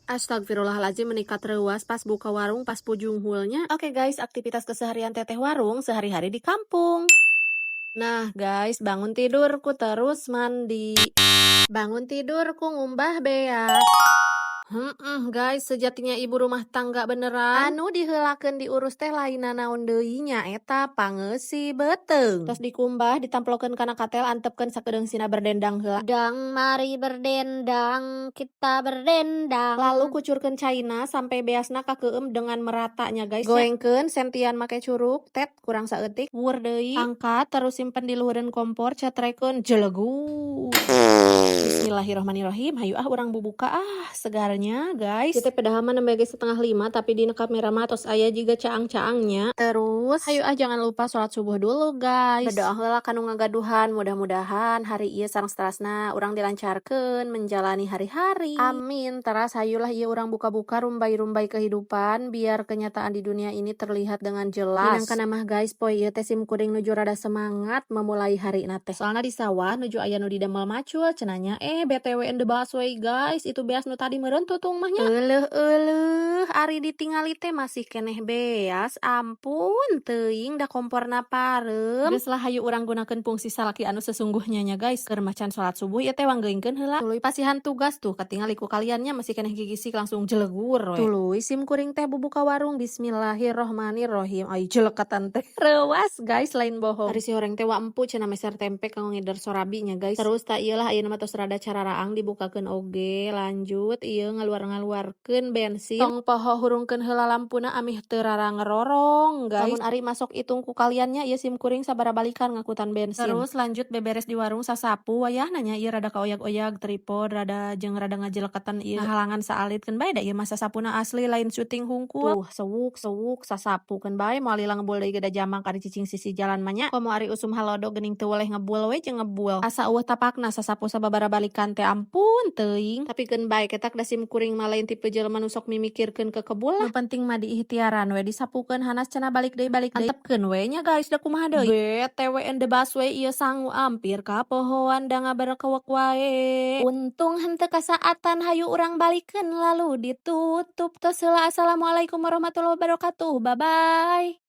Astagfirullahaladzim meningkat reuas pas buka warung pas pujung hulnya. Oke guys, aktivitas keseharian teteh warung sehari-hari di kampung. Nah guys, bangun tidurku terus mandi. Bangun tidurku ngumbah beas. Guys, sejatinya ibu rumah tangga beneran anu diheulakeun diurus teh lainna naon deui nya eta pangeusi beteung. Tos dikumbah ditamplokeun kana katel antepkeun sakedeung sina berdendang heula. Dang mari berdendang, kita berdendang. Lalu kucurkeun caina sampai beasna kakeueum dengan meratanya guys. Goengkeun sentian make curug, tet kurang saeutik, wur deui. Angkat terus simpen di luhureun kompor, catrekeun jelegut. Bismillahirrohmanirrohim. Hayu urang bubuka segarnya guys. Kita pedahaman nembe geus 4:30 tapi di kamera mah tos aya jiga caang-caangnya. Terus hayu jangan lupa sholat subuh dulu guys. Berdoa heula kanu ngagaduhan, mudah-mudahan hari ieu sareng seterusna urang dilancarkeun menjalani hari-hari. Amin. Teras hayulah ieu urang buka-buka rumbai-rumbai kehidupan biar kenyataan di dunia ini terlihat dengan jelas. Minangkana mah guys, poe ieu teh sim kuring nuju rada semangat memulai hari na teh. Soalna di sawah nuju aya nu didamel macul cenanya. BTW in the busway guys, itu beas nu tadi meureun tutung mahnya. Ari ditingali teh masih keneh beas. Ampun, teuing da komporna parem. Geus lah hayu urang gunakeun fungsi salaki anu sesungguhnya nya guys. Keur macan salat subuh ieu teh wanggeuingkeun heula. Tuluy pasihan tugas tuh katingali ku kaliannya masih keneh gigisik langsung jelegur we. Tuluy sim kuring teh bubuka warung bismillahirrohmanirrohim. Ai jelekatan teh reuas guys lain bohong. Ari si horeng teh wa empu cenah meser tempe kanggo ngider sorabi nya guys. Terus tak iyalah ayeuna mah tos rada cararaang dibukakeun oge. Lanjut ieu ngaluar-ngaluarkeun bensin. Tong poho hurungkeun heula lampuna amih teu rarang ngerorong guys. Lamun ari masuk itung ku kaliannya ieu sim kuring sabaraha balikan ngakutan bensin. Terus lanjut beberes di warung sasapu wayah nanya ieu rada kaoyag-oyag tripod rada jeung rada ngajelekatan ieu halangan saalitkeun bae da ieu mah sasapuna asli lain syuting hungkul. Tuh sewuk sasapukeun bae moal lila ngebul deui geda jamang ka di cicing sisi jalan mah nya. Komo ari usum halodo geuning teu weleh ngebul we jeung ngebul. Asa eueuh tapakna sasapu sababaraha balikan teh ampun teuing. Tapikeun bae ketak da sim kuring mah lain tipe jelema nu sok mimikirkeun ke kebul lah. Nu penting mah diikhtiaran we disapukeun hanas cenah balik deui antepkeun we nya guys da kumaha deui. BTW in the busway ieu sangu ampir ka pohoan da ngabarekewek wae. Untung henteu kasaatan hayu urang balikeun lalu ditutup. Tos heula assalamualaikum warahmatullahi wabarakatuh. Bye bye.